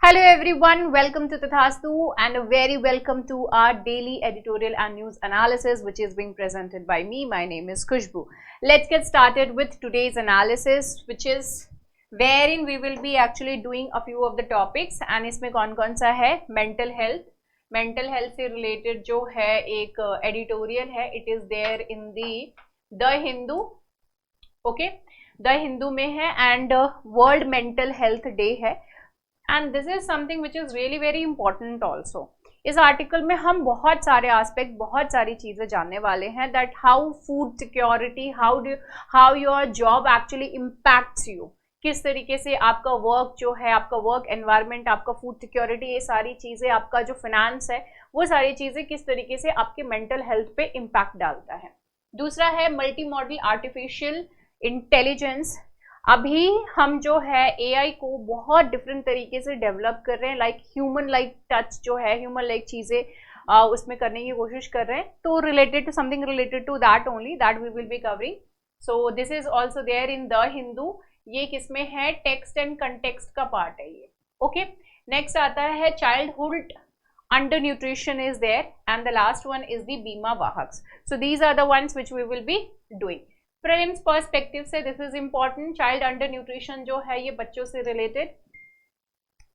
Hello everyone, welcome to Tathastu and a very welcome to our daily editorial and news analysis which is being presented by me. My name is Khushbu. Let's get started with today's analysis which is wherein we will be actually doing a few of the topics and इसमें कौन-कौन सा है mental health से related जो है एक editorial है, it is there in the Hindu, okay, The Hindu में है and World Mental Health Day है and this is something which is really very important also. इस आर्टिकल में हम बहुत सारे एस्पेक्ट, बहुत सारी चीज़ें जानने वाले हैं that how food security, how your job actually impacts you, किस तरीके से आपका वर्क जो है, आपका वर्क एनवायरनमेंट, आपका फूड सिक्योरिटी, ये सारी चीज़ें, आपका जो फाइनेंस है, वो सारी चीज़ें किस तरीके से आपके मेंटल हेल्थ पे इम्पैक्ट डालता है. दूसरा है मल्टी मॉडल आर्टिफिशियल इंटेलिजेंस. अभी हम जो है एआई को बहुत डिफरेंट तरीके से डेवलप कर रहे हैं, लाइक ह्यूमन लाइक टच जो है, ह्यूमन लाइक चीज़ें उसमें करने की कोशिश कर रहे हैं. तो related to something related to that only that we will be covering. So this is also there in the Hindu. ये किसमें है? टेक्स्ट एंड कंटेक्स्ट का पार्ट है ये. ओके, नेक्स्ट आता है childhood under nutrition is there and the last one is the Bima Vahaks. So these are the ones which we will be doing. Prelims perspective से this is important. Child under nutrition जो है ये बच्चों से related,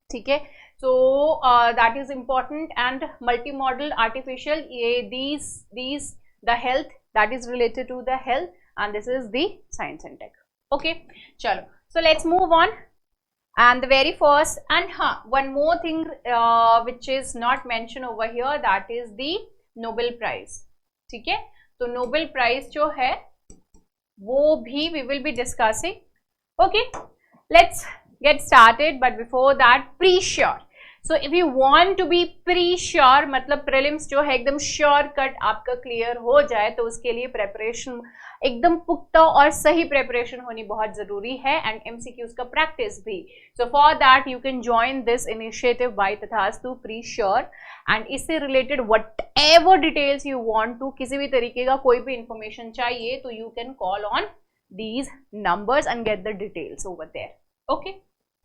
ठीक है. So that is important. And multimodal artificial, ये these the health that is related to the health and this is the science and tech. Okay, चलो, so let's move on. And the very first, and one more thing which is not mentioned over here, that is the Nobel Prize. ठीक है, तो Nobel Prize जो है वो भी we will be discussing. Okay, let's get started, but before that, pre-sure. So if you want to be pre-sure, मतलब prelims जो है एकदम sure cut आपका clear हो जाए, तो उसके लिए preparation एकदम पुख्ता और सही preparation होनी बहुत ज़रूरी है and MCQs का practice भी. So for that you can join this initiative by Tathastu pre-sure and इससे related whatever details you want to, किसी भी तरीके का कोई भी information चाहिए तो you can call on these numbers and get the details over there. Okay,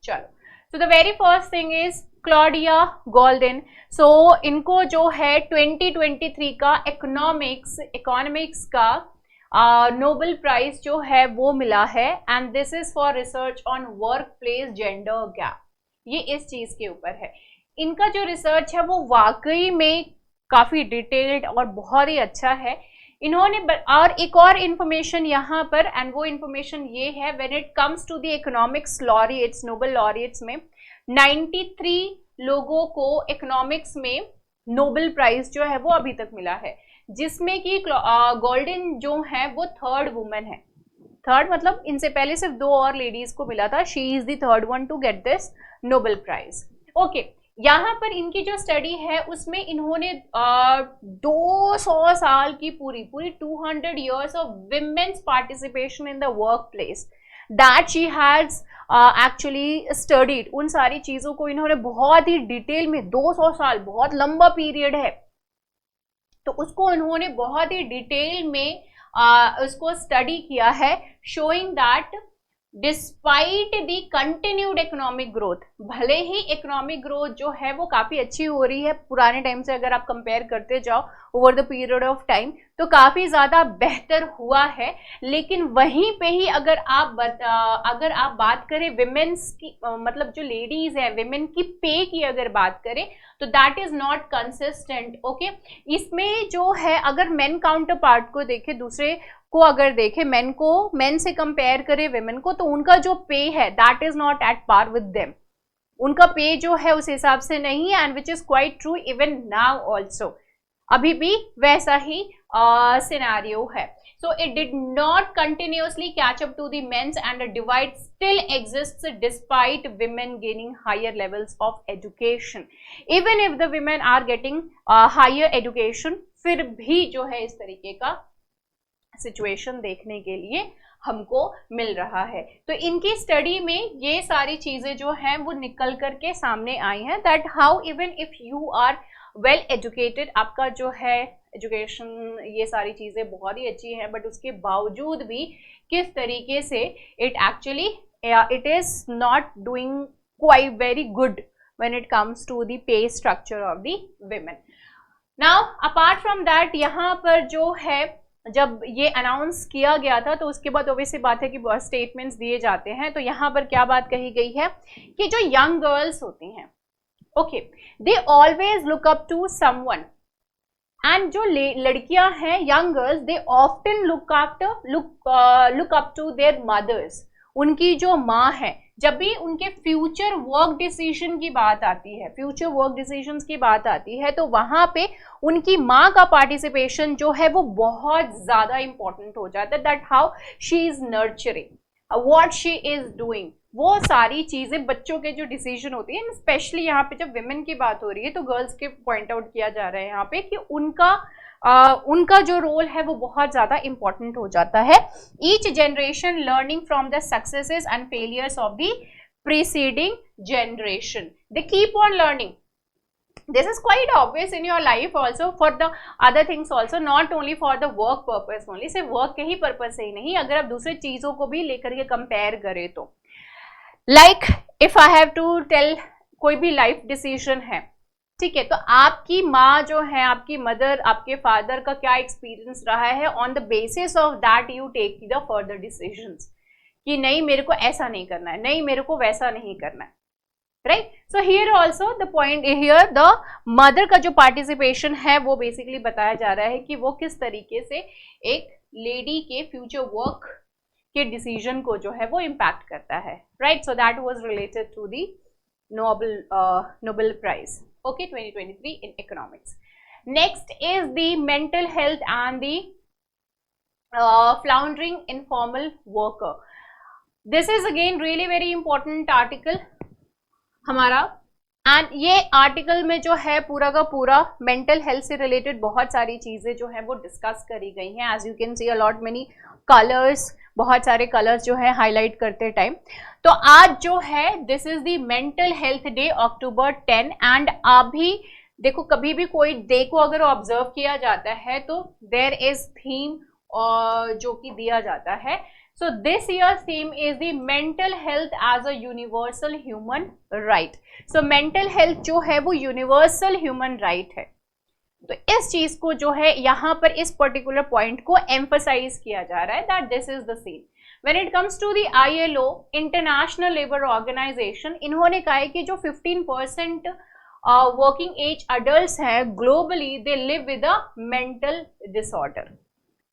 चलो. So the very first thing is Claudia Goldin. So इनको जो है 2023 का इकोनॉमिक्स का नोबेल प्राइज जो है वो मिला है and this is for research on work place gender gap. ये इस चीज के ऊपर है. इनका जो रिसर्च है वो वाकई में काफी डिटेल्ड और बहुत ही अच्छा है. इन्होंने और एक और इंफॉर्मेशन यहाँ पर, एंड वो इंफॉर्मेशन ये है, when it comes to the economics laureates, Nobel laureates में 93 लोगों को इकोनॉमिक्स में नोबेल प्राइज जो है वो अभी तक मिला है, जिसमें कि गोल्डन जो है वो थर्ड वुमेन है. थर्ड मतलब इनसे पहले सिर्फ 2 और लेडीज को मिला था. She is the third one to get this Nobel prize. Okay, यहाँ पर इनकी जो स्टडी है उसमें इन्होंने 200 साल की पूरी 200 years of women's participation in the work place that she has actually studied. उन सारी चीज़ों को इन्होंने बहुत ही डिटेल में, 200 साल बहुत लंबा पीरियड है, तो उसको इन्होंने बहुत ही डिटेल में उसको स्टडी किया है, showing that despite the continued economic growth, भले ही इकोनॉमिक ग्रोथ जो है वो काफ़ी अच्छी हो रही है पुराने टाइम से, अगर आप कंपेयर करते जाओ over the period of time तो काफ़ी ज़्यादा बेहतर हुआ है, लेकिन वहीं पे ही अगर आप बात करें विमेन्स की, मतलब जो लेडीज़ हैं, विमेन की पे की अगर बात करें तो that is not consistent. Okay, इसमें जो है अगर मेन काउंटर पार्ट को देखें, दूसरे को अगर देखें, मेन से कंपेयर करें विमेन को, तो उनका जो पे है that is not at par with them. उनका पे जो है उस हिसाब से नहीं है, and which is quite true even now also. अभी भी वैसा ही सिनेरियो है. So it did not continuously catch up to the men's and a divide still exists despite women gaining higher levels of education. Even if the women are getting higher education, फिर भी जो है इस तरीके का situation देखने के लिए हमको मिल रहा है. तो इनकी स्टडी में ये सारी चीज़ें जो हैं वो निकल करके सामने आई हैं, that how even if you are well educated, आपका जो है एजुकेशन ये सारी चीज़ें बहुत ही अच्छी हैं, बट उसके बावजूद भी किस तरीके से it actually it is not doing quite very good when it comes to the pay structure of the women. Now apart from that, यहाँ पर जो है जब ये अनाउंस किया गया था तो उसके बाद ऑब्वियसली बात है कि स्टेटमेंट्स दिए जाते हैं. तो यहाँ पर क्या बात कही गई है कि जो यंग गर्ल्स होती हैं, okay, they always look up to someone, and जो लड़कियां हैं, young girls, they often look up to their mothers. उनकी जो माँ है, जब भी उनके फ्यूचर वर्क डिसीजन की बात आती है, फ्यूचर वर्क डिसीजंस की बात आती है, तो वहां पे उनकी माँ का पार्टिसिपेशन जो है वो बहुत ज्यादा इंपॉर्टेंट हो जाता है. That how she is nurturing, what she is doing, वो सारी चीजें, बच्चों के जो डिसीजन होती है, स्पेशली यहाँ पे जब विमेन की बात हो रही है तो गर्ल्स के पॉइंट आउट किया जा रहा है यहाँ पे कि उनका जो रोल है वो बहुत ज्यादा इंपॉर्टेंट हो जाता है. Each generation learning from the successes and failures of the preceding generation, they keep on learning. This is quite obvious in your life also, for the other things also, not only for the work purpose only. सिर्फ work के ही purpose से ही नहीं, अगर आप दूसरे चीजों को भी लेकर के कंपेयर करें तो, like if I have to tell, कोई भी लाइफ डिसीजन है, ठीक है, तो आपकी माँ जो है, आपकी मदर, आपके फादर का क्या एक्सपीरियंस रहा है, on the basis of that you take the further decisions कि नहीं मेरे को ऐसा नहीं करना है, नहीं मेरे को वैसा नहीं करना है, right. So here also the point, here the mother का जो पार्टिसिपेशन है वो बेसिकली बताया जा रहा है कि वो किस तरीके से एक लेडी के फ्यूचर वर्क के डिसीजन को जो है वो इम्पैक्ट करता है, right. So that was related to the Nobel prize, okay, 2023 in economics. Next is the mental health and the floundering informal worker. This is again really very important article हमारा, and ये article में जो है पूरा का पूरा mental health से related बहुत सारी चीजें जो है वो डिस्कस करी गई हैं. As you can see a lot many colours, बहुत सारे कलर्स जो है हाईलाइट करते टाइम. तो आज जो है this is the mental health day, October 10, and अभी देखो कभी भी कोई डे को अगर ऑब्जर्व किया जाता है तो देयर इज थीम जो कि दिया जाता है. So this year's theme is the mental health as a universal human right. So mental health जो है वो universal human right है. तो इस चीज को जो है यहाँ पर इस पर्टिकुलर पॉइंट को एम्फसाइज किया जा रहा है that this is the same. When it comes to the ILO, International Labour Organization, इन्होंने कहा है कि जो 15% वर्किंग एज अडल्ट हैं globally, they live with a mental disorder.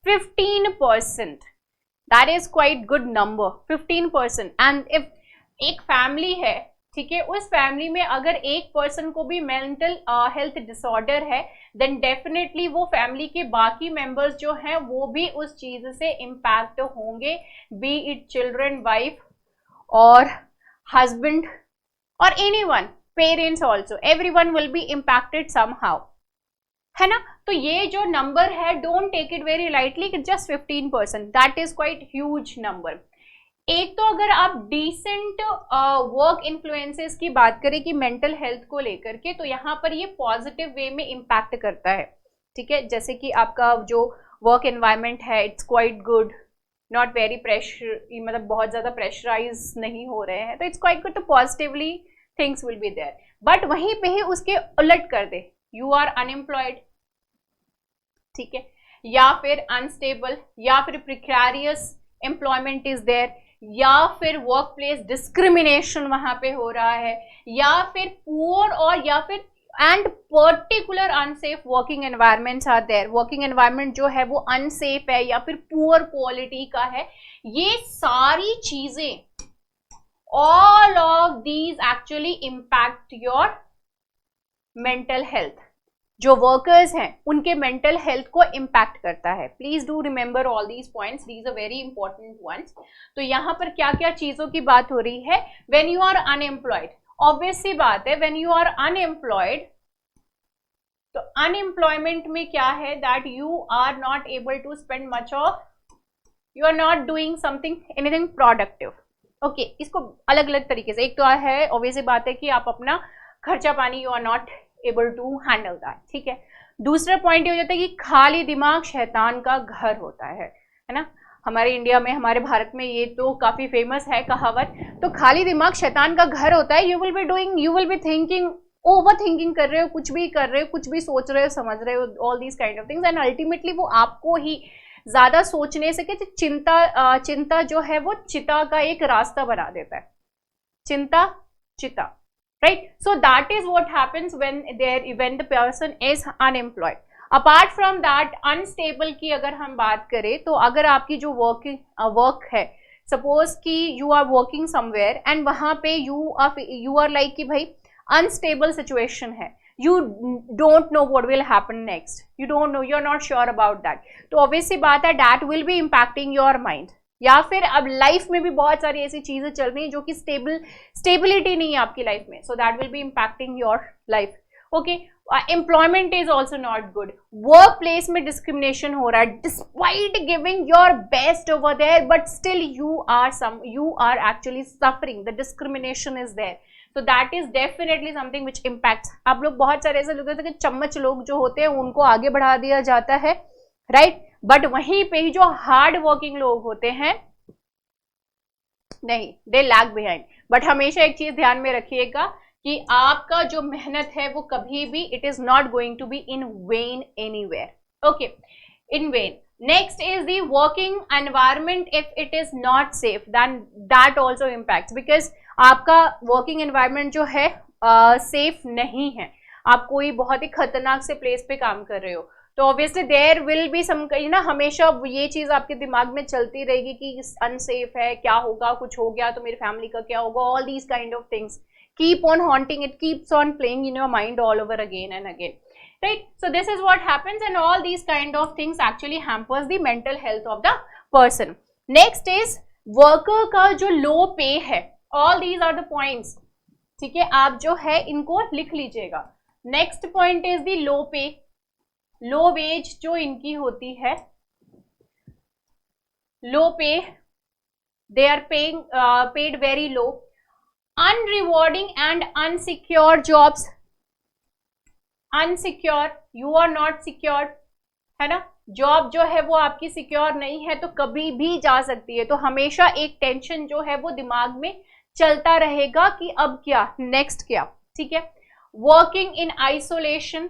15%, that is quite good number, 15%. And if एक family है, ठीक है, उस फैमिली में अगर एक पर्सन को भी मेंटल हेल्थ डिसऑर्डर है, देन डेफिनेटली वो फैमिली के बाकी मेंबर्स जो हैं वो भी उस चीज से इम्पैक्ट होंगे, बी इट चिल्ड्रन, वाइफ और हस्बैंड और anyone, parents also, everyone will be impacted somehow, है ना. तो ये जो नंबर है, don't take it very lightly, just 15%, that is quite huge number. एक तो अगर आप डिसेंट वर्क इन्फ्लुएंसेस की बात करें कि मेंटल हेल्थ को लेकर के, तो यहाँ पर ये पॉजिटिव वे में इम्पैक्ट करता है, ठीक है. जैसे कि आपका जो वर्क एनवायरनमेंट है, it's quite good, not very pressure, मतलब बहुत ज़्यादा प्रेशराइज नहीं हो रहे हैं, तो इट्स क्वाइट गुड, तो positively things will be there. But वहीं पे ही उसके उलट कर दे, यू आर अनएम्प्लॉयड, ठीक है, या फिर अनस्टेबल, या फिर प्रिकैरियस एम्प्लॉयमेंट इज देयर, या फिर वर्क प्लेस डिस्क्रिमिनेशन वहां पे हो रहा है, या फिर पुअर और या फिर and particular unsafe working environments are there, working environment जो है वो अनसेफ है या फिर पुअर क्वालिटी का है. ये सारी चीजें, all of these actually impact your mental health. जो वर्कर्स हैं उनके मेंटल हेल्थ को इम्पैक्ट करता है. Please do remember all these points, these are very important ones. तो यहाँ पर क्या क्या चीजों की बात हो रही है. When you are unemployed, obvious सी बात है, व्हेन यू आर अनएम्प्लॉयड, तो अनएम्प्लॉयमेंट में क्या है, that you are not able to spend much of, you are not doing something anything productive. Okay, इसको अलग अलग तरीके से, एक तो है ऑब्वियस बात है कि आप अपना खर्चा पानी you are not able to handle that, ठीक है. दूसरा पॉइंट ये हो जाता है कि खाली दिमाग शैतान का घर होता है ना. हमारे इंडिया में, हमारे भारत में ये तो काफी फेमस है कहावत। तो खाली दिमाग शैतान का घर होता है। You will be thinking, over thinking कर रहे हो, कुछ भी कर रहे हो, कुछ भी सोच रहे हो, समझ रहे हो, all these kind of things, and ultimately वो आपको ही ज्यादा सोचने से कि चिंता जो है वो चिता का एक रास्ता बना देता है। चिता, right? So that is what happens when the person is unemployed. Apart from that, unstable की अगर हम बात करें तो अगर आपकी जो वर्क है, सपोज कि you are working somewhere and वहां पे यू आर लाइक कि भाई अनस्टेबल सिचुएशन है, you don't know what will happen next, you don't know, you are not sure about that, तो ऑब्वियसली बात है that will be impacting your mind. या फिर अब लाइफ में भी बहुत सारी ऐसी चीजें चल रही हैं जो कि स्टेबिलिटी नहीं है आपकी लाइफ में, so that will be impacting your life. Okay, employment is also not good, workplace में डिस्क्रिमिनेशन हो रहा है, despite giving your best over there but still you are actually suffering, the discrimination is there, so that is definitely something which impacts। आप लोग बहुत सारे ऐसे लोग होते हैं कि चम्मच लोग जो होते हैं उनको आगे बढ़ा दिया जाता है, राइट, बट वहीं पे ही जो हार्ड वर्किंग लोग होते हैं नहीं, दे लैग बिहाइंड। बट हमेशा एक चीज ध्यान में रखिएगा कि आपका जो मेहनत है वो कभी भी, it is not going to be in vain anywhere, okay, in vain. Next is the working environment. If it is not safe, then that also impacts, because आपका working environment जो है safe नहीं है, आप कोई बहुत ही खतरनाक से प्लेस पे काम कर रहे हो, तो obviously there will be some, ना हमेशा ये चीज आपके दिमाग में चलती रहेगी कि अनसेफ है, क्या होगा, कुछ हो गया तो मेरी फैमिली का क्या होगा, all these kind of things keep on haunting, it keeps on playing in your mind all over again and again, right? So this is what happens, and all these kind of things actually hampers the mental health of the person. Next is worker का जो low pay है, all these are the points, ठीक है, आप जो है इनको लिख लीजिएगा। Next point is the low pay, low wage जो इनकी होती है, low pay, they are paid very low, unrewarding and unsecure jobs, unsecure, you are not secure, है ना, जॉब जो है वो आपकी सिक्योर नहीं है तो कभी भी जा सकती है, तो हमेशा एक टेंशन जो है वो दिमाग में चलता रहेगा कि अब क्या, नेक्स्ट क्या, ठीक है। वर्किंग इन आइसोलेशन,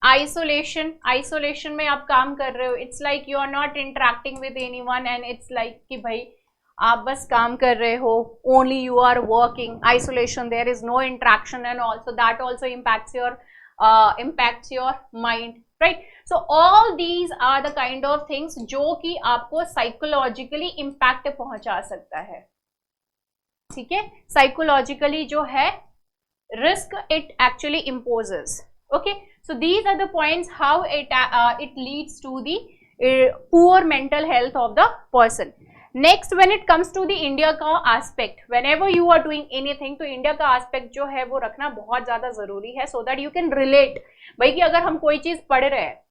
आइसोलेशन में आप काम कर रहे हो, it's like you are not interacting with anyone and it's like कि भाई आप बस काम कर रहे हो, only you are working, isolation, there is no interaction and also that also impacts your mind, right. So all these are the kind of things जो कि आपको साइकोलॉजिकली इम्पैक्ट पहुंचा सकता है, ठीक है, साइकोलॉजिकली जो है risk it actually imposes, okay. So these are the points how it leads to the poor mental health of the person. Next, when it comes to the India का aspect, whenever you are doing anything, तो India का aspect जो है वो रखना बहुत ज्यादा जरूरी है, so that you can relate, भाई कि अगर हम कोई चीज पढ़ रहे हैं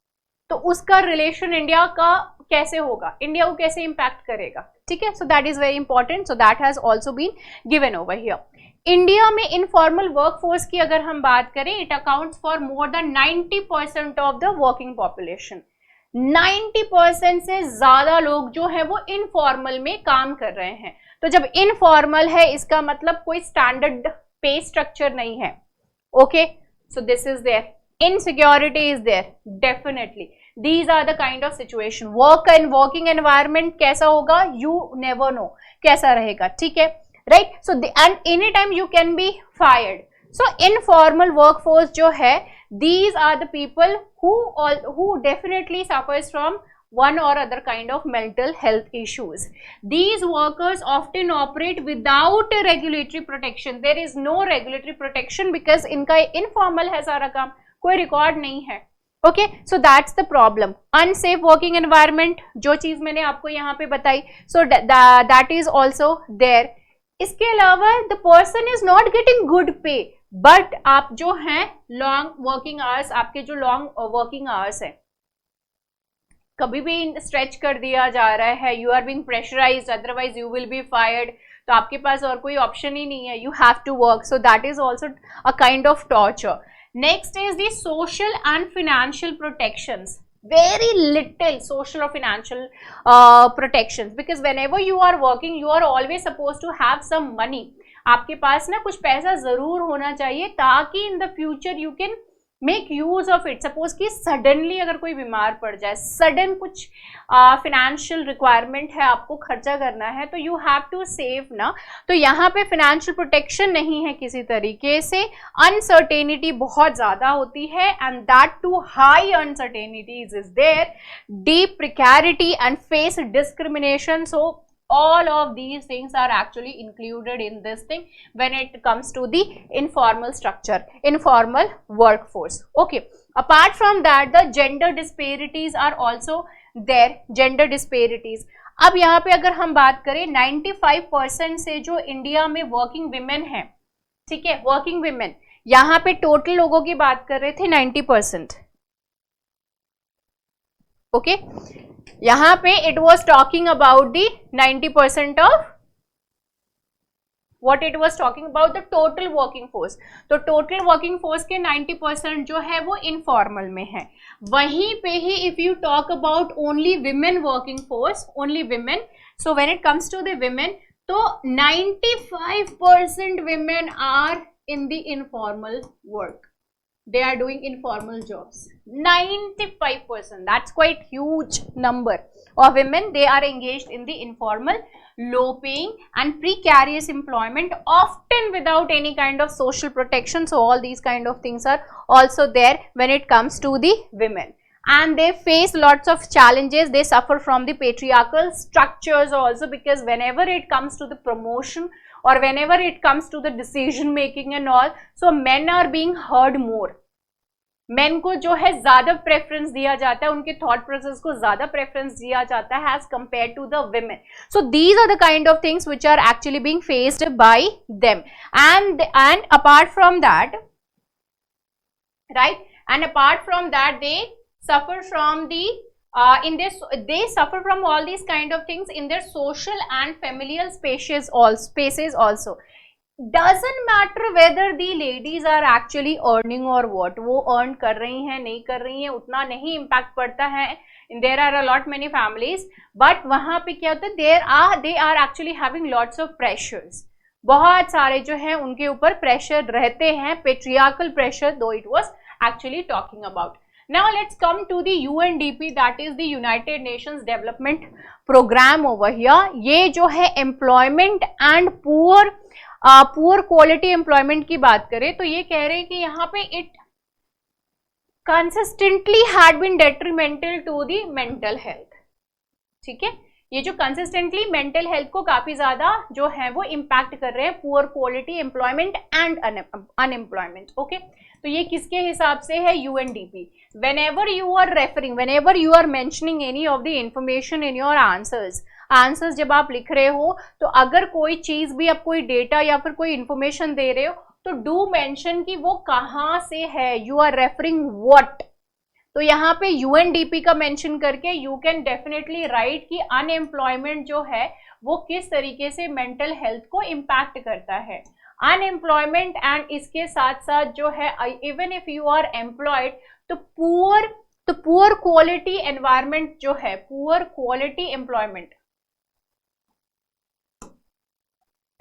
तो उसका रिलेशन इंडिया का कैसे होगा, इंडिया को कैसे इम्पैक्ट करेगा, ठीक है। So that is very important, so that has also been given over here. India में इनफॉर्मल वर्कफोर्स की अगर हम बात करें, it accounts for more than 90% of the working population, 90% से ज्यादा लोग जो है वो इनफॉर्मल में काम कर रहे हैं। तो जब इनफॉर्मल है इसका मतलब कोई स्टैंडर्ड पे स्ट्रक्चर नहीं है, okay, so this is there, insecurity is there, definitely these are the kind of situation. Working environment कैसा होगा, यू नेवर नो कैसा रहेगा, ठीक है, right. So and any time you can be fired. So informal workforce जो है, these are the people who definitely suffers from one or other kind of mental health issues. These workers often operate without a regulatory protection. There is no regulatory protection because इनका informal है सारा काम, कोई record नहीं है, okay? So that's the problem. Unsafe working environment, जो चीज मैंने आपको यहाँ पे बताई, so that is also there. इसके अलावा the person is not getting good पे, बट आप जो हैं लॉन्ग वर्किंग आवर्स, आपके जो लॉन्ग वर्किंग आवर्स है कभी भी स्ट्रेच कर दिया जा रहा है, you are being pressurised, otherwise you will be fired, तो आपके पास और कोई ऑप्शन ही नहीं है, you have to work, so that is also a kind of torture. Next is the social and financial protections. Very little social or financial protections, because whenever you are working you are always supposed to have some money. आपके पास ना कुछ पैसा जरूर होना चाहिए ताकि in the future you can make use of it. Suppose कि suddenly अगर कोई बीमार पड़ जाए, सडन कुछ फिनेंशियल रिक्वायरमेंट है, आपको खर्चा करना है, तो यू हैव टू सेव ना. तो यहाँ पे फिनेंशियल प्रोटेक्शन नहीं है किसी तरीके से. अनसर्टेनिटी बहुत ज्यादा होती है and that too high uncertainties is there, deep precarity and face discrimination. So all of these things are actually included in this thing when it comes to the informal structure, informal workforce. Okay, apart from that the gender disparities are also there. Gender disparities, अब यहाँ पे अगर हम बात करें 95% से जो India में वर्किंग विमेन है, ठीक है, वर्किंग विमेन, यहाँ पे टोटल लोगों की बात कर रहे थे 90%. ओके, यहाँ पे it was talking about the 90% of what it was talking about the total working force. तो टोटल वर्किंग फोर्स के 90% जो है वो इनफॉर्मल में है. वहीं पे ही if you talk about only women working force, only women, so when it comes to the women, तो 95% women are in the informal work. They are doing informal jobs. 95%. That's quite huge number of women. They are engaged in the informal, low-paying and precarious employment, often without any kind of social protection. So all these kind of things are also there when it comes to the women. And they face lots of challenges. They suffer from the patriarchal structures also, because whenever it comes to the promotion or whenever it comes to the decision making and all, so men are being heard more. men को जो है ज्यादा preference दिया जाता है, उनके thought process को ज्यादा प्रेफरेंस दिया जाता है as compare to the women. So these are the kind of things which are actually being faced by them. And apart from that, right, and apart from that they suffer from the they suffer from all these kind of things in their social and familial spaces also. Doesn't matter whether the ladies are actually earning or what, वो earn कर रही हैं नहीं कर रही हैं उतना नहीं impact पड़ता है. There are a lot many families, but वहाँ पे क्या होता है, they are actually having lots of pressures. बहुत सारे जो है उनके ऊपर प्रेशर रहते हैं, patriarchal pressure though it was actually talking about. Now let's come to the UNDP, that is the United Nations Development Program over here. ये जो है employment and poor quality employment की बात करें तो ये कह रहे हैं कि यहाँ पे it consistently had been detrimental to the mental health. ठीक है, ये जो कंसिस्टेंटली मेंटल हेल्थ को काफी ज्यादा जो है वो इम्पैक्ट कर रहे हैं, poor quality employment and unemployment. Okay, तो ये किसके हिसाब से है, UNDP. whenever you are referring, whenever you are mentioning any of the information in your answers जब आप लिख रहे हो तो अगर कोई चीज भी आप कोई डेटा या फिर कोई इंफॉर्मेशन दे रहे हो तो डू मेंशन कि वो कहाँ से है, यू आर रेफरिंग व्हाट. तो यहाँ पे यूएनडीपी का मेंशन करके यू कैन डेफिनेटली राइट कि अनएम्प्लॉयमेंट जो है वो किस तरीके से मेंटल हेल्थ को इम्पैक्ट करता है. अनएम्प्लॉयमेंट एंड इसके साथ साथ जो है even if you are employed तो पुअर क्वालिटी एनवायरमेंट जो है, पुअर क्वालिटी एम्प्लॉयमेंट,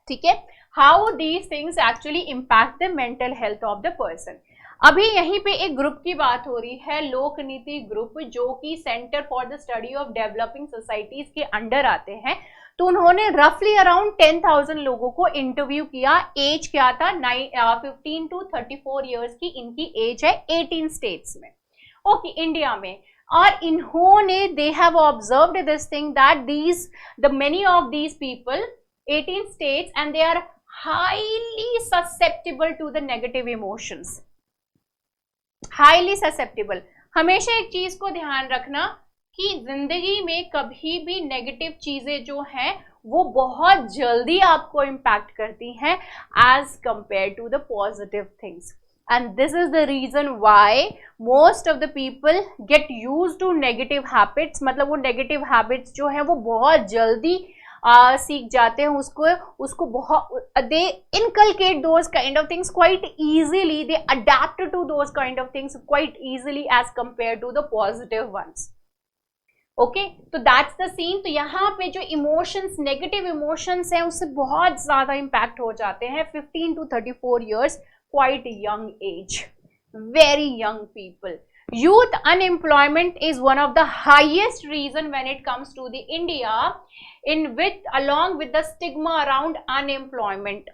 ठीक है, how these things actually impact the mental health of the person. अभी यहीं पे एक ग्रुप की बात हो रही है, लोक नीति ग्रुप, जो कि centre for the study of developing societies के अंडर आते हैं. तो उन्होंने रफली अराउंड 10,000 लोगों को इंटरव्यू किया. एज क्या था, 15 to 34 ईयर्स की इनकी एज है 18 स्टेट्स में. ओके, इंडिया में. और इन्होंने they have observed this thing that the many of these people 18 states and they are highly susceptible to the negative emotions. Highly susceptible. हमेशा एक चीज को ध्यान रखना कि जिंदगी में कभी भी नेगेटिव चीजें जो हैं वो बहुत जल्दी आपको इम्पैक्ट करती हैं as compared to the positive things. And this is the reason why most of the people get used to negative habits. मतलब वो negative habits जो है वो बहुत जल्दी सीख जाते हैं, उसको बहुत they inculcate those kind of things quite easily, they adapt to those kind of things quite easily as compare to the positive ones. Okay, तो दैट्स द सीन। तो यहाँ पे जो इमोशंस, नेगेटिव इमोशंस हैं, उससे बहुत ज्यादा इम्पैक्ट हो जाते हैं। 15 to 34 years, quite young age, very young people. Youth unemployment is one of the highest reason when it comes to the India, in which along with the stigma around unemployment,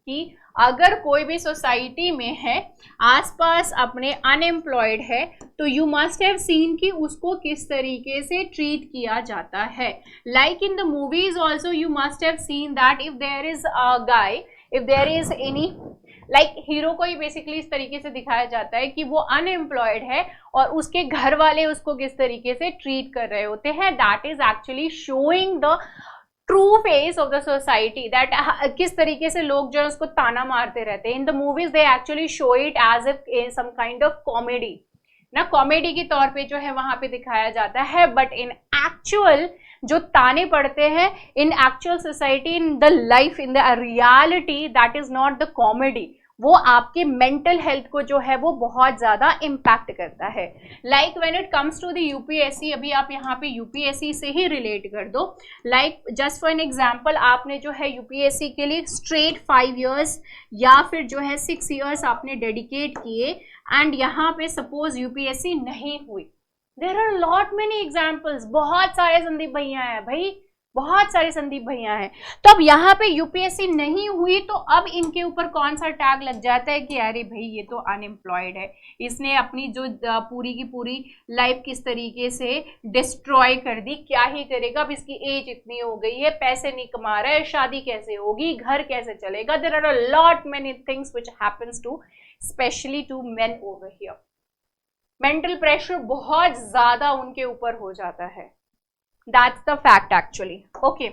कि अगर कोई भी society में है, आसपास अपने unemployed है, तो यू मस्ट हैव सीन कि उसको किस तरीके से ट्रीट किया जाता है। Like in the movies also you must have seen that if there is a guy, if there is any like hero को ही बेसिकली इस तरीके से दिखाया जाता है कि वो अनएम्प्लॉयड है और उसके घर वाले उसको किस तरीके से ट्रीट कर रहे होते हैं। That is actually showing the true face of the society, that किस तरीके से लोग जो है उसको ताना मारते रहते हैं। In the movies they actually show it as if some kind of comedy, ना कॉमेडी के तौर पे जो है वहां पे दिखाया जाता है, बट इन एक्चुअल जो ताने पड़ते हैं इन actual society, in the life, in the reality, that is not the comedy, वो आपके मेंटल हेल्थ को जो है वो बहुत ज्यादा इम्पैक्ट करता है। Like when it comes to the UPSC, अभी आप यहाँ पे यूपीएससी से ही रिलेट कर दो। Like just for an example, आपने जो है यूपीएससी के लिए स्ट्रेट 5 years या फिर जो है 6 years आपने डेडिकेट किए, एंड यहाँ पे सपोज यूपीएससी नहीं हुई, there are lot many examples, बहुत सारे संदीप भैया हैं भाई, बहुत सारे संदीप भैया हैं। तो अब यहाँ पे यूपीएससी नहीं हुई, तो अब इनके ऊपर कौन सा टैग लग जाता है कि अरे भाई ये तो अनएम्प्लॉयड है, इसने अपनी जो पूरी की पूरी लाइफ किस तरीके से डिस्ट्रॉय कर दी, क्या ही करेगा, अब इसकी एज इतनी हो गई है, पैसे नहीं कमा रहा है, शादी कैसे होगी, घर कैसे चलेगा। There are a lot many things which happens to specially to men over here. Mental pressure बहुत ज्यादा उनके ऊपर हो जाता है। That's the fact actually. Okay.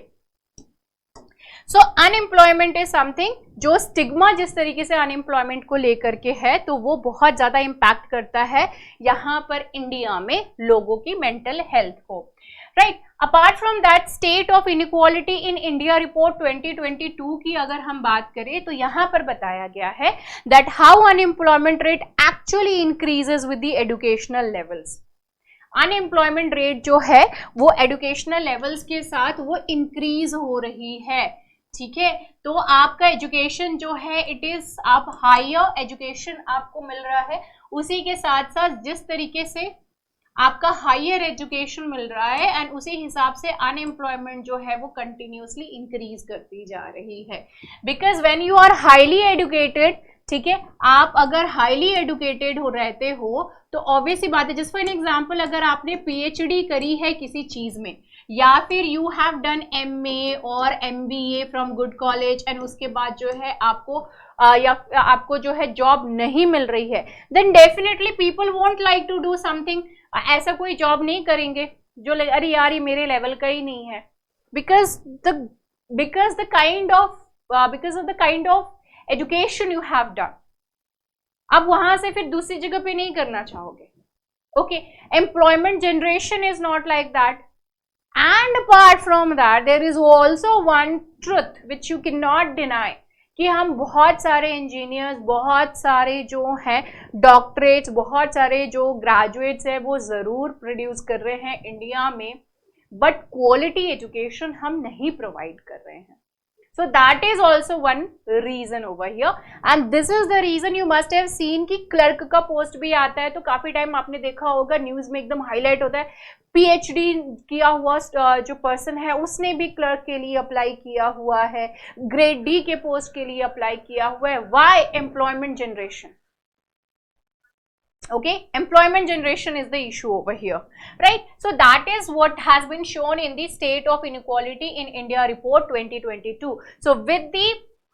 So unemployment is something जो स्टिग्मा जिस तरीके से अनएम्प्लॉयमेंट को लेकर के है, तो वो बहुत ज्यादा इम्पैक्ट करता है यहाँ पर इंडिया में लोगों की मेंटल हेल्थ को, right. Apart from that, state of inequality in India report 2022 की अगर हम बात करें, तो यहाँ पर बताया गया है that how unemployment rate actually increases with the educational levels. Unemployment rate जो है वो एजुकेशनल लेवल्स के साथ वो इंक्रीज हो रही है, ठीक है। तो आपका एजुकेशन जो है इट इज, आप हायर एजुकेशन आपको मिल रहा है, उसी के साथ साथ जिस तरीके से आपका हायर एजुकेशन मिल रहा है, एंड उसी हिसाब से अनएम्प्लॉयमेंट जो है वो कंटिन्यूसली इंक्रीज करती जा रही है। Because when you are highly educated, ठीक है, आप अगर हाईली एडुकेटेड हो रहते हो तो ऑब्वियस सी बात है, जस्ट फॉर एन एग्जांपल, अगर आपने पीएचडी करी है किसी चीज में, या फिर यू हैव डन एमए और MBA from good college, and उसके बाद जो है आपको जो है जॉब नहीं मिल रही है, then definitely people won't like to do something. ऐसा कोई जॉब नहीं करेंगे जो अरे यार ये मेरे लेवल का ही नहीं है, because the kind of education you have done. अब वहां से फिर दूसरी जगह पे नहीं करना चाहोगे। Okay, employment generation is not like that, and apart from that there is also one truth which you can not deny, कि हम बहुत सारे इंजीनियर्स, बहुत सारे जो हैं डॉक्टरेट्स, बहुत सारे जो ग्रेजुएट्स हैं वो जरूर प्रोड्यूस कर रहे हैं इंडिया में, बट क्वालिटी एजुकेशन हम नहीं प्रोवाइड कर रहे हैं। So that is also one reason over here, and this is the reason you must have seen कि क्लर्क का पोस्ट भी आता है, तो काफी टाइम आपने देखा होगा न्यूज में एकदम हाईलाइट होता है, पीएचडी किया हुआ जो पर्सन है उसने भी क्लर्क के लिए अप्लाई किया हुआ है, ग्रेड डी के पोस्ट के लिए अप्लाई किया हुआ है। Why? Employment generation. Okay, employment generation is the issue over here, right? So that is what has been shown in the state of inequality in India report 2022. So with the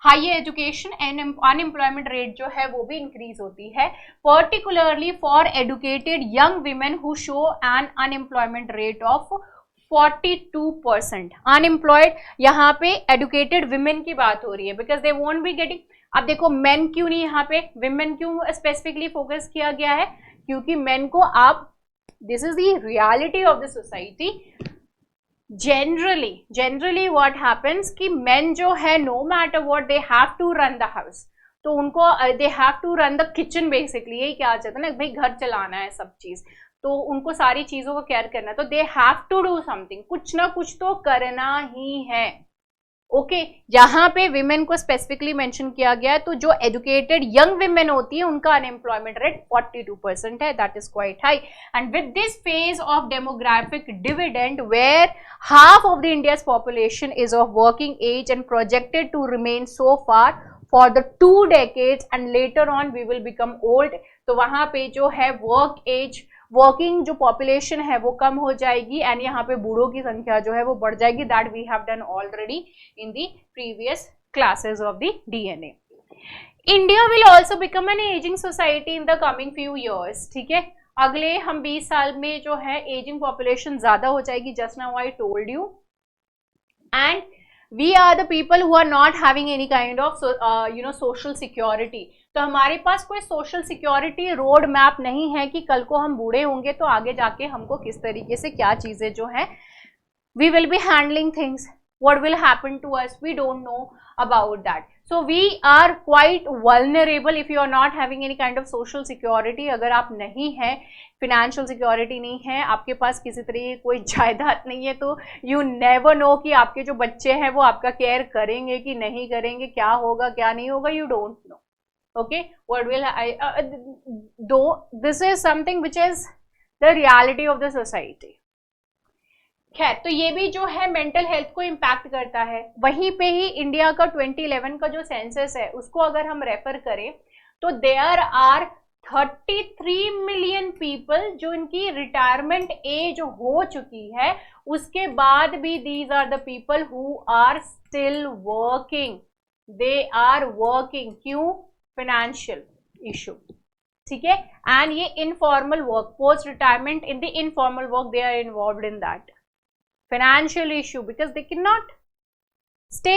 higher education and unemployment rate जो है वो भी increase होती है, particularly for educated young women who show an unemployment rate of 42%. Unemployed, यहाँ पे educated women की बात हो रही है, because they won't be getting। अब देखो मेन क्यों नहीं, यहाँ पे विमेन क्यों स्पेसिफिकली फोकस किया गया है, क्योंकि मेन को आप, this is the reality of the society, generally what happens कि मेन जो है no matter what they have to run the house, तो उनको they have to run the kitchen basically, यही क्या चाहते हैं ना भाई, घर चलाना है सब चीज, तो उनको सारी चीजों को केयर करना है, तो they have to do something, कुछ ना कुछ तो करना ही है। ओके यहाँ पे विमेन को स्पेसिफिकली मेंशन किया गया है, तो जो एजुकेटेड यंग विमेन होती है उनका अनएम्प्लॉयमेंट रेट 42% है, that is quite high. And with this phase of demographic dividend where half of the India's population is of working age and projected to remain so far for the 2 decades and later on we will become old, तो वहां पे जो है working जो population है वो कम हो जाएगी एंड यहाँ पे बूढ़ों की संख्या जो है वो बढ़ जाएगी, that we have done already in the previous classes of the DNA। India will also become an ageing society in the coming few years, ठीक है, अगले हम 20 साल में जो है एजिंग पॉपुलेशन ज्यादा हो जाएगी, just now I told you, and we are the people who are not having any kind of social security, तो हमारे पास कोई सोशल सिक्योरिटी रोड मैप नहीं है कि कल को हम बूढ़े होंगे तो आगे जाके हमको किस तरीके से क्या चीजें जो है we will be handling things, what will happen to us, we don't know about that, so we are quite vulnerable if you are not having any kind of social security। अगर आप नहीं है, financial security नहीं है, आपके पास किसी तरह की कोई जायदाद नहीं है, तो you never know कि आपके जो बच्चे हैं वो आपका केयर करेंगे कि नहीं करेंगे, क्या होगा क्या नहीं होगा, you don't know। okay, what will though this is something which is the reality of the society। खैर, तो ये भी जो है मेंटल हेल्थ को इम्पैक्ट करता है। वहीं पे ही इंडिया का 2011 का जो सेंसस है उसको अगर हम रेफर करें तो देयर आर 33 मिलियन पीपल जो इनकी रिटायरमेंट एज हो चुकी है, उसके बाद भी these are the people who are still working, they are working, क्यों? फाइनेंशियल इशू, ठीक है, एंड ये informal work, post retirement in the informal work they are involved in that, financial issue because they cannot stay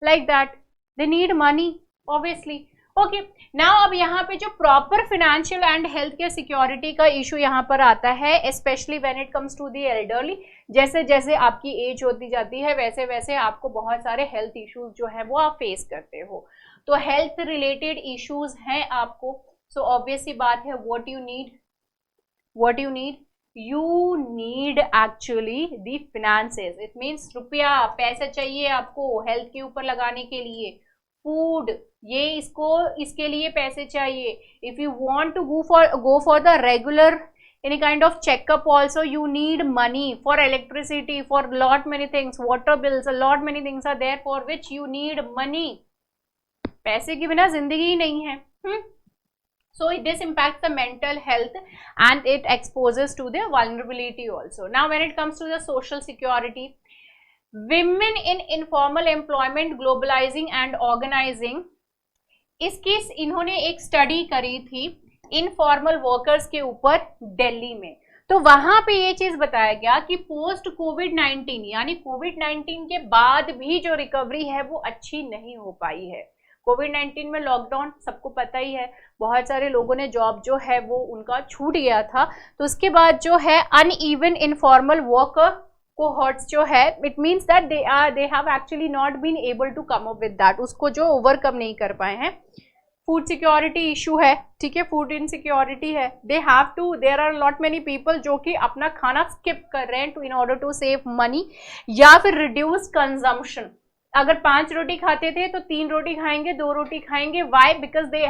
like that, they need money obviously। okay, now अब यहाँ पे जो proper financial and health care security का issue यहाँ पर आता है, specially when it comes to the elderly, जैसे जैसे आपकी एज होती जाती है वैसे वैसे आपको बहुत सारे हेल्थ इश्यूज जो है वो आप फेस करते हो, तो हेल्थ रिलेटेड इश्यूज हैं आपको, सो ऑब्वियस सी बात है what you need you need actually the finances, it means रुपया पैसा चाहिए आपको हेल्थ के ऊपर लगाने के लिए, फूड ये इसके लिए पैसे चाहिए, if you want to go for the regular any kind of checkup also you need money, for electricity, for lot many things, water bills, a lot many things are there for which you need money, पैसे के बिना जिंदगी ही नहीं है। So this impacts the mental health and it exposes to the vulnerability also। Now when it comes to the social security, women in informal employment globalizing and organizing, इसकी इन्होंने एक study करी थी इनफॉर्मल वर्कर्स के ऊपर दिल्ली में, तो वहां पे ये चीज बताया गया कि पोस्ट कोविड-19 यानी कोविड-19 के बाद भी जो रिकवरी है वो अच्छी नहीं हो पाई है। कोविड-19 में लॉकडाउन सबको पता ही है, बहुत सारे लोगों ने जॉब जो है वो उनका छूट गया था, तो उसके बाद जो है अनइवन इनफॉर्मल वर्क कोहॉर्ट्स जो है, it means that they have actually not been able to come up with that, उसको जो ओवरकम नहीं कर पाए हैं। फूड सिक्योरिटी इशू है, ठीक है, फूड इनसिक्योरिटी है, there are lot many people जो कि अपना खाना स्किप कर रहे हैं in order to save money या फिर रिड्यूस कंजम्पशन। अगर 5 रोटी खाते थे तो 3 रोटी खाएंगे, 2 रोटी खाएंगे, why? Because they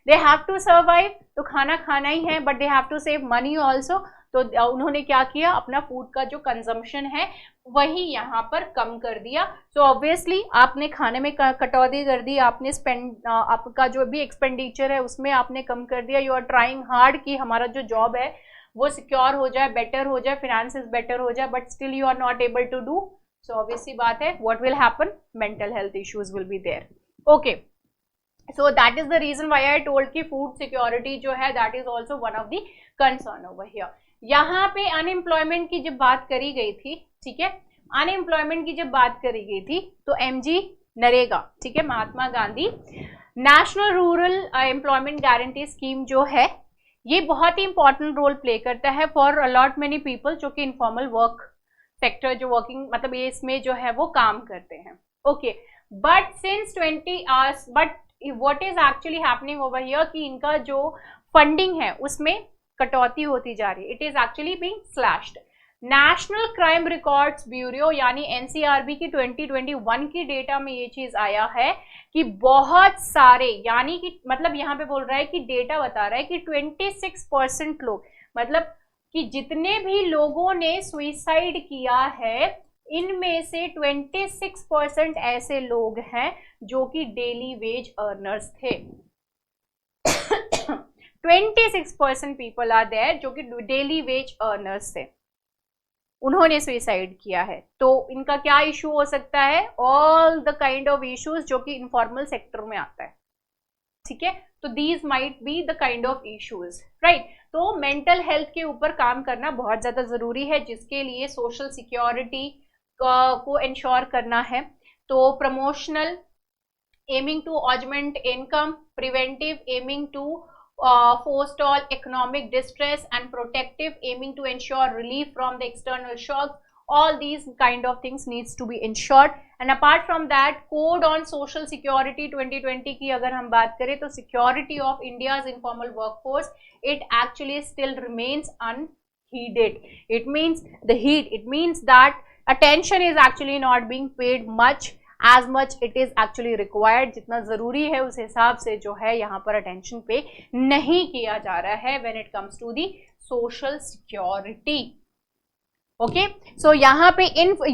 have to survive, तो खाना खाना ही है, but they have to save money also, तो उन्होंने क्या किया, अपना फूड का जो कंजम्पशन है वही यहाँ पर कम कर दिया। सो ऑब्वियसली आपने खाने में कटौती कर दी, आपने आपका जो भी एक्सपेंडिचर है उसमें आपने कम कर दिया। यू आर ट्राइंग हार्ड कि हमारा जो जॉब है वो सिक्योर हो जाए, बेटर हो जाए, फिनेंसेस बेटर हो जाए, but still you are not able to do. So obviously बात है, what will happen? Mental health issues will be there. Okay. So that is the reason why I told कि food security जो है that is also one of the concern over here. यहाँ पे unemployment की जब बात करी गई थी, ठीक है, unemployment की जब बात करी गई थी तो MG नरेगा, ठीक है, Mahatma Gandhi national rural employment guarantee scheme जो है ये बहुत ही इंपॉर्टेंट रोल प्ले करता है फॉर अलॉट मेनी पीपल जो कि इनफॉर्मल वर्क सेक्टर जो वर्किंग मतलब ये इसमें जो है वो काम करते हैं. Okay, but since 20 hours, but what is actually happening over here कि इनका जो फंडिंग है उसमें कटौती होती जा रही है. It is actually being slashed. National crime records bureau यानी एनसीआरबी की 2021 की डेटा में ये चीज आया है कि बहुत सारे, यानी कि मतलब यहाँ पे बोल रहा है कि डेटा बता रहा है कि 26% लोग, मतलब कि जितने भी लोगों ने सुइसाइड किया है इनमें से 26% ऐसे लोग हैं जो कि डेली वेज अर्नर्स थे. 26% पीपल आर देयर जो कि डेली वेज अर्नर्स थे, उन्होंने सुइसाइड किया है. तो इनका क्या इशू हो सकता है? All the kind of issues जो कि इनफॉर्मल सेक्टर में आता है. ठीक है, तो these might be the kind of issues, right. तो मेंटल हेल्थ के ऊपर काम करना बहुत ज्यादा जरूरी है, जिसके लिए सोशल सिक्योरिटी को इंश्योर करना है. तो promotional aiming to augment income, preventive aiming to forestall economic distress, and protective aiming to ensure relief from the external shocks. All these kind of things needs to be ensured. And apart from that, code on social security 2020 की अगर हम बात करें तो security of India's informal workforce, it actually still remains unheeded. It means that attention is actually not being paid much as much it is actually required. जितना जरूरी है उस हिसाब से जो है यहाँ पर अटेंशन पे नहीं किया जा रहा है when it comes to the social security. Okay, so यहाँ पे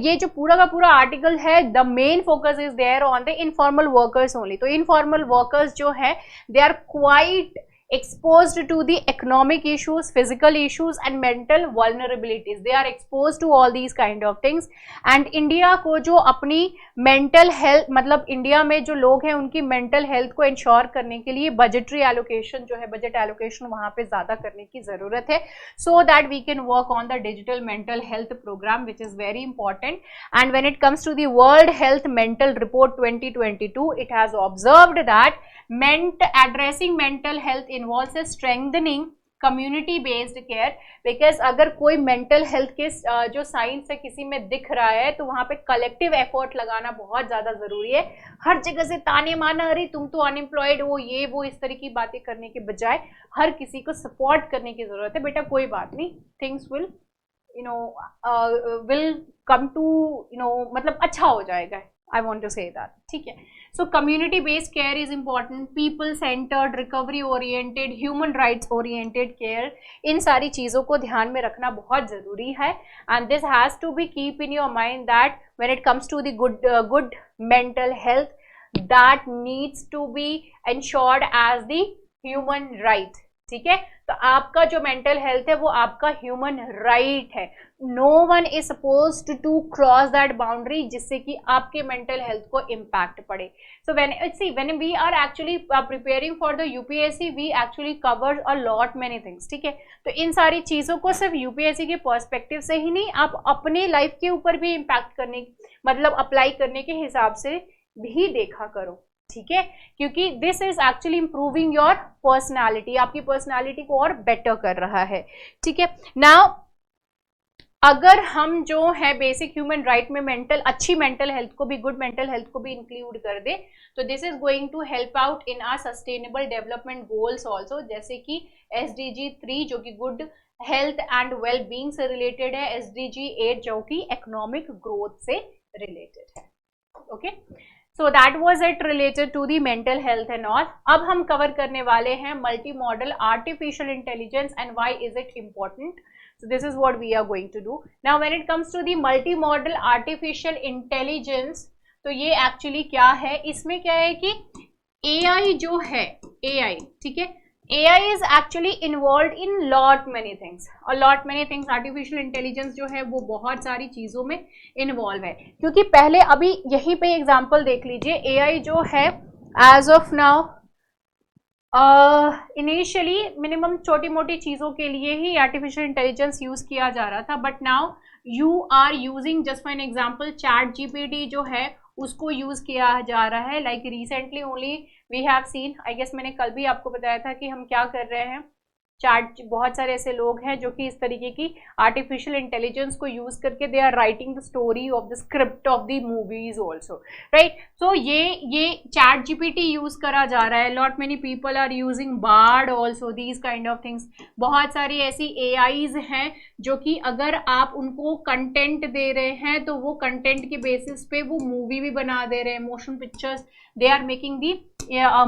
ये जो पूरा का पूरा आर्टिकल है, the main focus is there on the informal workers only. तो इनफॉर्मल वर्कर्स जो है they are quite exposed to the economic issues, physical issues and mental vulnerabilities. They are exposed to all these kind of things. And India को जो अपनी mental health, मतलब India में जो लोग हैं उनकी mental health को ensure करने के लिए budgetary allocation जो है, budget allocation वहाँ पे ज़्यादा करने की ज़रूरत है, so that we can work on the digital mental health program, which is very important. And when it comes to the World Health Mental Report 2022, it has observed that addressing mental health involves a strengthening community based care. because अगर कोई mental health के जो science है किसी में दिख रहा है तो वहाँ पे collective effort लगाना बहुत ज़्यादा ज़रूरी है. हर जगह से ताने मारना, अरे तुम तो अनएम्प्लॉयड हो, ये वो इस तरह की बातें करने के बजाय हर किसी को सपोर्ट करने की ज़रूरत है. बेटा कोई बात नहीं, things will will come to मतलब अच्छा हो जाएगा. I want to say that. ठीक है. So community based care is important, people centered, recovery oriented, human rights oriented care. इन सारी चीज़ों को ध्यान में रखना बहुत ज़रूरी है. And this has to be keep in your mind that when it comes to the good mental health, that needs to be ensured as the human right. ठीक है, तो आपका जो मेंटल हेल्थ है वो आपका ह्यूमन राइट है. No one is supposed to cross that boundary जिससे कि आपके मेंटल हेल्थ को इम्पैक्ट पड़े. So when we are actually preparing for the UPSC, we actually cover a lot many things. ठीक है, तो इन सारी चीज़ों को सिर्फ यूपीएससी के पर्सपेक्टिव से ही नहीं, आप अपने लाइफ के ऊपर भी इम्पैक्ट करने मतलब अप्लाई करने के हिसाब से भी देखा करो. ठीक है, क्योंकि this is actually improving your personality, आपकी पर्सनालिटी को और बेटर कर रहा है. ठीक है, नाउ अगर हम जो है बेसिक ह्यूमन राइट में अच्छी मेंटल हेल्थ को भी, गुड मेंटल हेल्थ को भी इंक्लूड कर दे, तो this is going to help out in our sustainable development goals also, जैसे कि SDG 3 जो कि good health and well being से रिलेटेड है, SDG 8 जो कि इकोनॉमिक ग्रोथ से रिलेटेड है. Okay, so that was it related to the mental health and all. अब हम कवर करने वाले हैं multi modal artificial intelligence and why is it important. So this is what we are going to do. Now when it comes to the multi model artificial intelligence, तो ये actually क्या है, इसमें क्या है कि AI जो है, AI ठीक है, AI is actually involved in lot many things. और lot many things artificial intelligence जो है वो बहुत सारी चीज़ों में इन्वॉल्व है. क्योंकि पहले अभी यहीं पे एग्जांपल देख लीजिए, AI जो है as of now initially minimum छोटी मोटी चीज़ों के लिए ही आर्टिफिशियल इंटेलिजेंस यूज़ किया जा रहा था, but now you are using just for an example ChatGPT जो है उसको यूज़ किया जा रहा है. Like recently only we have seen, I guess मैंने कल भी आपको बताया था कि हम क्या कर रहे हैं, बहुत सारे ऐसे लोग हैं जो कि इस तरीके की आर्टिफिशियल इंटेलिजेंस को यूज करके they are writing the story of the script of the movies also, right. So ये चैट जीपीटी यूज करा जा रहा है, lot many people are using Bard also, these kind of things. बहुत सारी ऐसी एआईज हैं जो कि अगर आप उनको कंटेंट दे रहे हैं तो वो कंटेंट के बेसिस पे वो मूवी भी बना दे रहे हैं, motion pictures, they are making the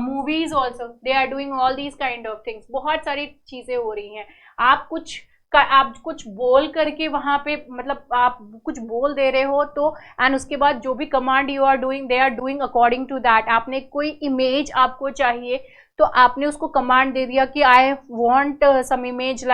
movies also, they are doing all these kind of things। बहुत सारी चीजें हो रही हैं। आप कुछ बोल करके वहां पे, मतलब आप कुछ बोल दे रहे हो तो एंड उसके बाद जो भी command you are doing, they are doing according to that. आपने कोई इमेज आपको चाहिए तो आपने उसको कमांड दे दिया कि आई वांट सम इमेज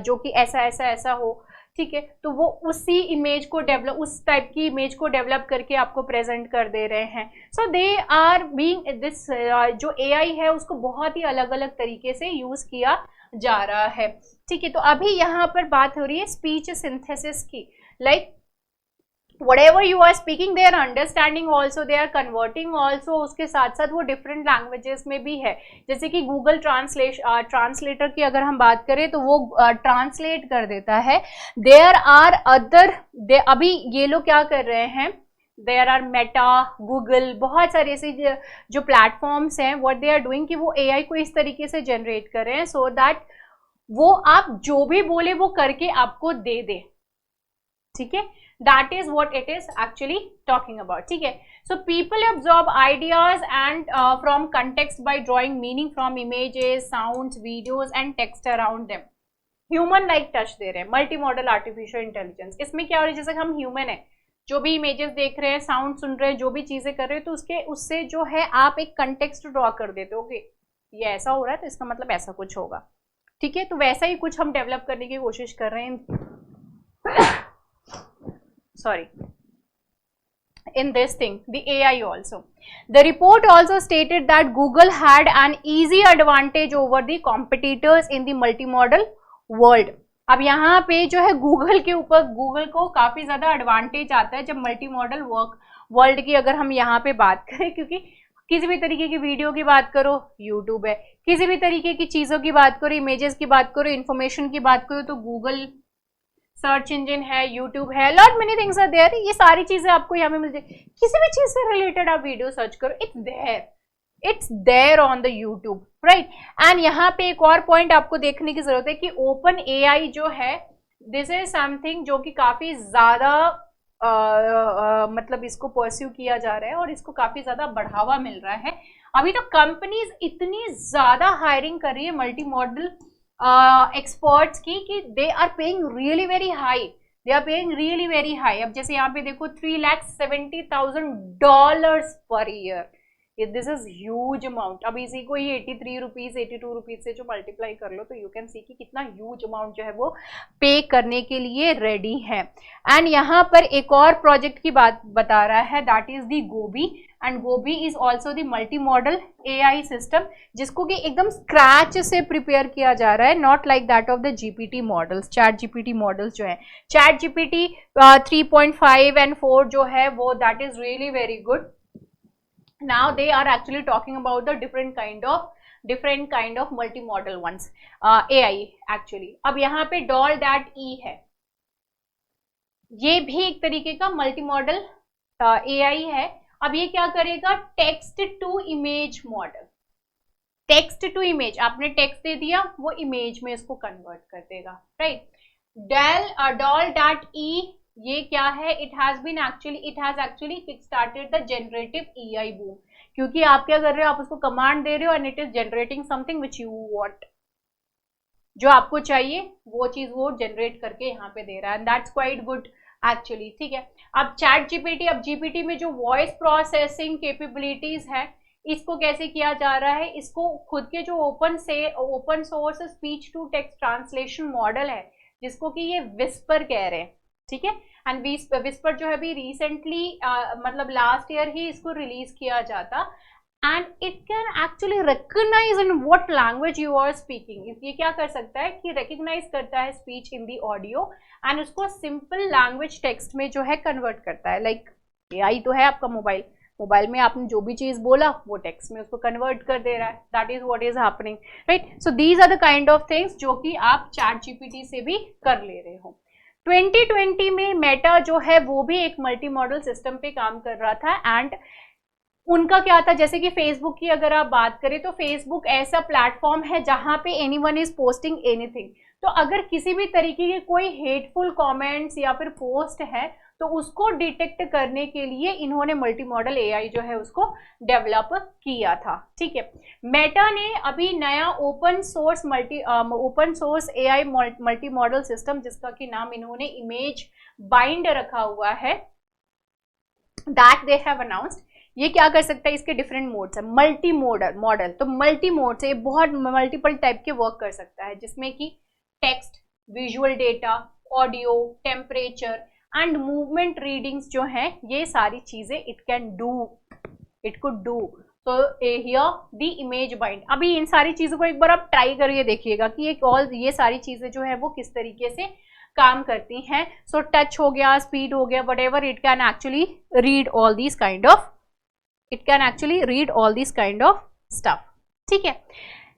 जो कि ऐसा ऐसा ऐसा हो, ठीक है, तो वो उसी इमेज को डेवलप, उस टाइप की इमेज को डेवलप करके आपको प्रेजेंट कर दे रहे हैं। सो दे आर बीइंग दिस, जो एआई है उसको बहुत ही अलग अलग तरीके से यूज किया जा रहा है, ठीक है। तो अभी यहाँ पर बात हो रही है स्पीच सिंथेसिस की, like whatever you are speaking they are understanding also, they are converting also। उसके साथ साथ वो डिफरेंट लैंग्वेजेस में भी है, जैसे कि गूगल ट्रांसलेटर की अगर हम बात करें तो वो ट्रांसलेट कर देता है। देयर आर अदर, अभी ये लोग क्या कर रहे हैं, देयर आर मेटा, गूगल, बहुत सारे ऐसे जो प्लेटफॉर्म्स हैं, व्हाट दे आर डूइंग कि वो एआई को इस तरीके से जनरेट कर रहे हैं सो दैट वो आप जो भी बोले वो करके आपको दे दे, ठीक है। That is what it is actually talking about, ठीक है। So people absorb ideas and from context by drawing meaning from images, sounds, videos and text around them। Human like touch दे रहे हैं, मल्टी मॉडल आर्टिफिशियल इंटेलिजेंस। इसमें क्या हो रहा है, जैसे हम ह्यूमन है, जो भी इमेजेस देख रहे हैं, साउंड सुन रहे हैं, जो भी चीजें कर रहे हैं, तो उससे जो है आप एक कंटेक्स्ट ड्रॉ कर देते हो कि ये ऐसा हो रहा है तो इसका मतलब ऐसा कुछ होगा, ठीक है। तो वैसा ही कुछ हम डेवलप करने की कोशिश कर रहे हैं in this thing, the AI also। The report also stated that Google had an easy advantage over the competitors in the multimodal world। अब यहाँ पे जो है गूगल के ऊपर, गूगल को काफी ज्यादा एडवांटेज आता है जब मल्टी मॉडल वर्ल्ड की अगर हम यहाँ पे बात करें, क्योंकि किसी भी तरीके की वीडियो की बात करो यूट्यूब है, किसी भी तरीके की चीजों की बात करो, इमेजेस की बात करो, इंफॉर्मेशन की बात करो तो गूगल सर्च इंजन है, यूट्यूब है, lot many things are there. ये सारी चीजें आपको यहाँ पे मिल जाएगी, किसी भी चीज से रिलेटेड आप वीडियो सर्च करो, it's there on the YouTube, right. And यहाँ पे एक और पॉइंट आपको देखने की जरूरत है कि ओपन एआई जो है, दिस इज समथिंग जो कि काफी ज्यादा मतलब इसको परस्यू किया जा रहा है और इसको काफी ज्यादा बढ़ावा मिल रहा है। अभी तो कंपनीज इतनी ज्यादा हायरिंग कर रही है मल्टी मॉडल एक्सपर्ट्स की कि they are paying really very high, they are paying really very high. अब जैसे यहाँ पे देखो $3,70,000 per year, this is huge amount. अब इसी को ही 83 रुपीज 82 रुपीज से जो मल्टीप्लाई कर लो तो यू कैन सी कि कितना ह्यूज अमाउंट जो है वो पे करने के लिए रेडी है। एंड यहाँ पर एक और प्रोजेक्ट की बात बता रहा है, that is the Gobi. And Gobi is also the multi modal AI system, जिसको कि एकदम स्क्रैच से प्रिपेयर किया जा रहा है, not like that of the GPT models. Chat GPT models जो है, चैट जीपीटी 3.5 and 4 जो है वो, that is really very good. Now they are actually talking about the different kind of multimodal ones, AI actually। अब यहाँ पे doll.e है, ये भी एक तरीके का मल्टी मॉडल AI है। अब ये क्या करेगा, text to image model, text to image, आपने टेक्स्ट दे दिया वो इमेज में इसको कन्वर्ट कर देगा, राइट। doll.e ये क्या है, it has actually kick started the generative AI boom, क्योंकि आप क्या कर रहे हो, आप उसको कमांड दे रहे हो and it is generating something which you want, जो आपको चाहिए वो चीज वो जनरेट करके यहाँ पे दे रहा है, and that's quite good actually, ठीक है। अब चैट जीपीटी, अब जीपीटी में जो वॉइस प्रोसेसिंग कैपेबिलिटीज है, इसको कैसे किया जा रहा है, इसको खुद के जो open source speech to text translation model है, जिसको कि ये विस्पर कह रहे हैं, ठीक है। एंड विस्पर जो है अभी रिसेंटली मतलब लास्ट ईयर ही इसको रिलीज किया जाता, and it can actually recognise in what language you are speaking. ये क्या कर सकता है कि रिकॉग्नाइज करता है speech in the audio and उसको सिंपल लैंग्वेज टेक्स्ट में जो है कन्वर्ट करता है। लाइक एआई तो है आपका मोबाइल, मोबाइल में आपने जो भी चीज बोला वो टेक्स्ट में उसको कन्वर्ट कर दे रहा है. That is what is happening, right. So these are the kind of things जो कि आप चैट जीपीटी से भी कर ले रहे हो. 2020 में मेटा जो है वो भी एक मल्टी मॉडल सिस्टम पे काम कर रहा था. एंड उनका क्या था, जैसे कि फेसबुक की अगर आप बात करें तो फेसबुक ऐसा प्लेटफॉर्म है जहां पे एनीवन इज पोस्टिंग एनीथिंग. तो अगर किसी भी तरीके के कोई हेटफुल कमेंट्स या फिर पोस्ट है तो उसको डिटेक्ट करने के लिए इन्होंने मल्टी मॉडल एआई जो है उसको डेवलप किया था. ठीक है. मेटा ने अभी नया open source AI multi modal system जिसका कि नाम इन्होंने इमेज बाइंड रखा हुआ है, दैट दे हैव अनाउंस्ड. ये क्या कर सकता है, इसके डिफरेंट मोड्स है. मल्टी मॉडल, तो मल्टी मोड से ये बहुत मल्टीपल टाइप के वर्क कर सकता है, जिसमें कि text, visual data, audio, temperature and movement readings जो है ये सारी चीजें इट कुड डू. तो हियर द इमेज बाइंड. अभी इन सारी चीजों को एक बार आप ट्राई करके देखिएगा कि ये सारी चीजें जो है वो किस तरीके से काम करती हैं. सो टच हो गया, स्पीड हो गया, whatever, it can actually read all these kind of stuff. ठीक है.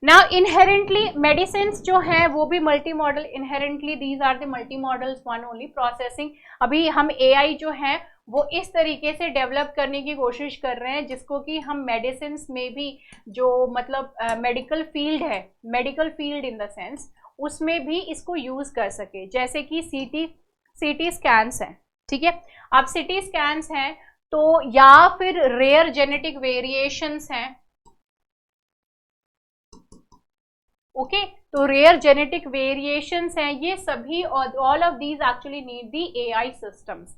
नाउ इनहेरेंटली मेडिसिन जो है वो भी multi model, inherently these are the multi models, one only processing. अभी हम एआई जो है वो इस तरीके से डेवलप करने की कोशिश कर रहे हैं जिसको कि हम मेडिसिन में भी, जो मतलब medical field in the sense, उसमें भी इसको यूज कर सके. जैसे कि सीटी स्कैन्स हैं. ठीक है. अब सीटी स्कैन्स हैं तो या फिर रेयर जेनेटिक वेरिएशंस हैं. ओके. तो रेयर जेनेटिक वेरिएशंस हैं, ये सभी, all of these actually need the AI systems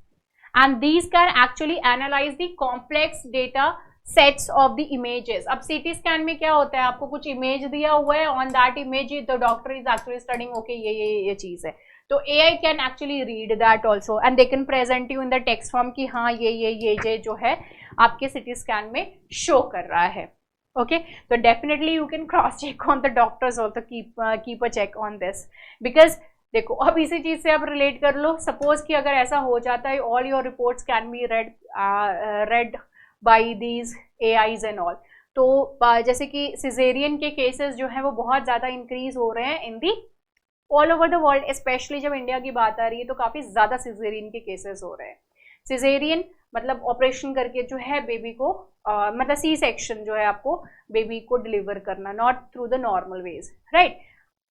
and these can actually analyse the complex data sets of the images. अब सीटी स्कैन में क्या होता है, आपको कुछ इमेज दिया हुआ है, on that image the doctor is actually studying, okay ये चीज है. तो AI can actually read that also and they can present you in the text form कि हाँ ये जो है आपके सीटी स्कैन में शो कर रहा है. ओके. तो definitely you can cross check on the doctors also, keep a check on this. Because देखो अब इसी चीज से आप रिलेट कर लो. सपोज कि अगर ऐसा हो जाता है, all your reports can be red by these AIs and all. तो जैसे कि सिजेरियन के केसेस जो है वो बहुत ज्यादा इंक्रीज हो रहे हैं in the all over the world. Specially जब इंडिया की बात आ रही है तो काफी ज्यादा सिजेरियन के केसेस हो रहे हैं. सिजेरियन मतलब ऑपरेशन करके जो है बेबी को मतलब सी सेक्शन जो है आपको बेबी को डिलीवर करना, not through the normal ways, right.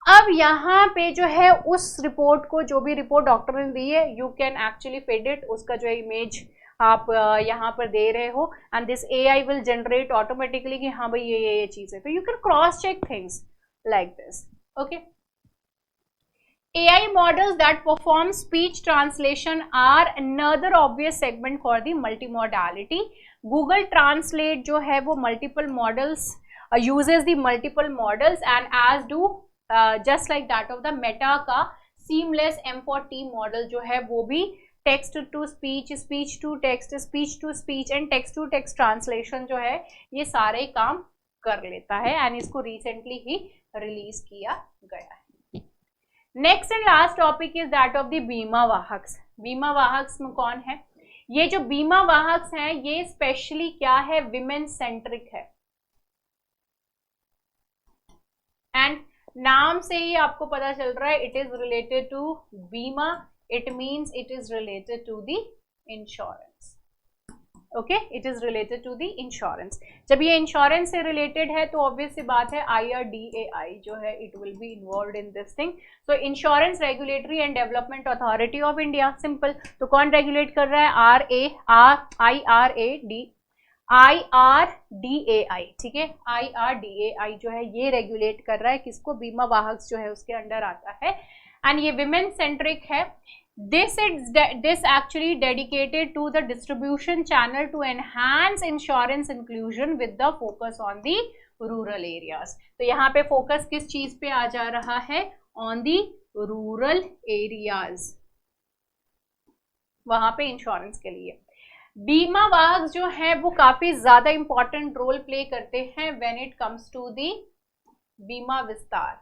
अब यहाँ पे जो है उस रिपोर्ट को, जो भी रिपोर्ट डॉक्टर ने दी है, you can actually feed it, उसका जो है इमेज आप यहाँ पर दे रहे हो and this AI will generate automatically कि हाँ भाई ये चीज है. तो you can cross check things like this. Okay. AI models that perform speech translation are another obvious segment for the multimodality. Google Translate जो है वो multiple models uses the multiple models and as do just like that of the Meta का seamless M4T model जो है वो भी text to speech, speech to text, speech to speech and text to text translation जो है ये सारे काम कर लेता है and इसको recently ही release किया गया है. Next and last topic is that of the Bima वाहक्स. बीमा वाहक्स में कौन है? ये जो बीमा वाहक्स हैं ये स्पेशली क्या है, विमेन सेंट्रिक है. एंड नाम से ही आपको पता चल रहा है, it is related to bima, it means it is related to the insurance. Okay. It is related to the insurance. जब ये इंश्योरेंस से रिलेटेड है तो ऑब्वियस सी बात है IRDAI जो है it will be involve in this thing. So insurance regulatory and development authority of India. Simple. तो कौन रेगुलेट कर रहा है? IRDAI. ठीक है. IRDAI जो है ये रेगुलेट कर रहा है किसको? बीमा वाहक जो है उसके अंडर आता है एंड ये विमेन सेंट्रिक है. This actually dedicated to the distribution channel to enhance insurance inclusion with the focus on the rural areas. तो यहाँ पे फोकस किस चीज पे आ जा रहा है? On the rural areas. वहां पे इंश्योरेंस के लिए बीमा वाहक जो है वो काफी ज्यादा इंपॉर्टेंट रोल प्ले करते हैं when it comes to the बीमा विस्तार.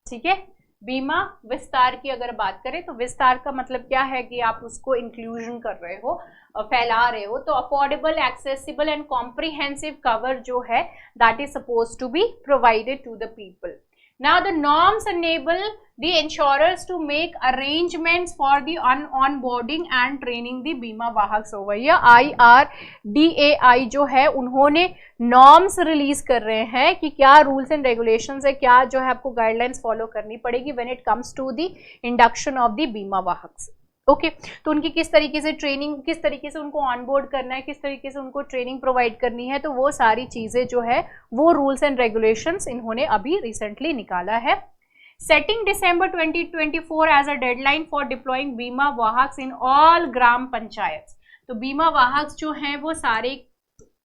ठीक है। बीमा विस्तार की अगर बात करें तो विस्तार का मतलब क्या है कि आप उसको इंक्लूजन कर रहे हो, फैला रहे हो। तो affordable, accessible and comprehensive cover जो है that is suppose to be provided to the people. Now the norms enable the insurers to make arrangements for the onboarding and training the बीमा वाहक। over here IRDAI जो है उन्होंने norms release कर रहे हैं कि क्या रूल्स एंड रेगुलेशंस है, क्या जो है आपको गाइडलाइंस फॉलो करनी पड़ेगी when it comes to the induction of the Bima Vahak. Okay तो उनकी किस तरीके से ट्रेनिंग, किस तरीके से उनको ऑनबोर्ड करना है, किस तरीके से उनको ट्रेनिंग प्रोवाइड करनी है, तो वो सारी चीज़ें जो है वो रूल्स एंड रेगुलेशंस इन्होंने अभी रिसेंटली निकाला है। Setting December 2024 as a deadline for deploying Bima Vahak in all ग्राम पंचायत। तो बीमा वाहक जो हैं वो सारे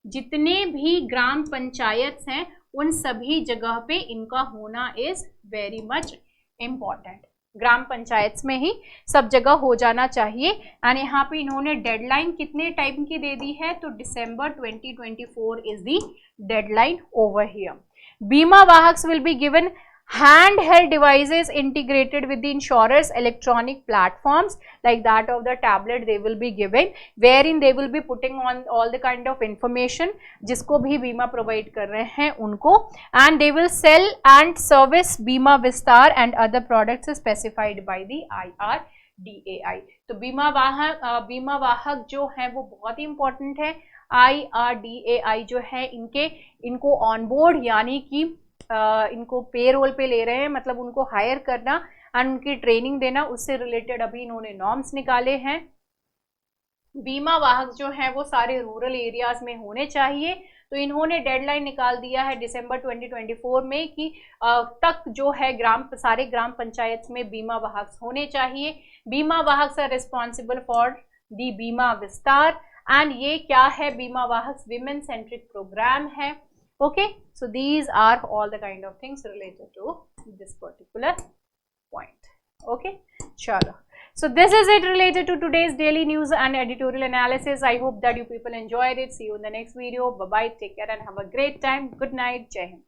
जितने भी ग्राम पंचायत हैं उन सभी जगह पे इनका होना इज वेरी मच इम्पॉर्टेंट। ग्राम पंचायत में ही सब जगह हो जाना चाहिए। एंड यहाँ पे इन्होंने डेडलाइन कितने टाइम की दे दी है, तो December 2024 is the deadline over here. Bima वाहक्स will be given handheld devices integrated with the insurers electronic platforms like that of the tablet they will be given, wherein they will be putting on all the kind of information जिसको भी बीमा provide कर रहे हैं उनको, and they will sell and service बीमा विस्तार and other products specified by the IRDAI। तो बीमा वाहक जो है वो बहुत ही इंपॉर्टेंट है। IRDAI जो है इनको ऑनबोर्ड यानी कि इनको पे रोल पे ले रहे हैं, मतलब उनको हायर करना एंड उनकी ट्रेनिंग देना, उससे रिलेटेड अभी इन्होंने नॉर्म्स निकाले हैं। बीमा वाहक जो हैं वो सारे रूरल एरियाज में होने चाहिए। तो इन्होंने डेडलाइन निकाल दिया है दिसंबर 2024 में कि तक जो है सारे ग्राम पंचायत में बीमा वाहक होने चाहिए। बीमा वाहक आर रिस्पॉन्सिबल फॉर दी बीमा विस्तार, एंड ये क्या है, बीमा वाहक विमेन सेंट्रिक प्रोग्राम है। Okay, so these are all the kind of things related to this particular point. Okay, chalo. So this is it related to today's daily news and editorial analysis. I hope that you people enjoyed it. See you in the next video. Bye bye. Take care and have a great time. Good night. Jai Hind.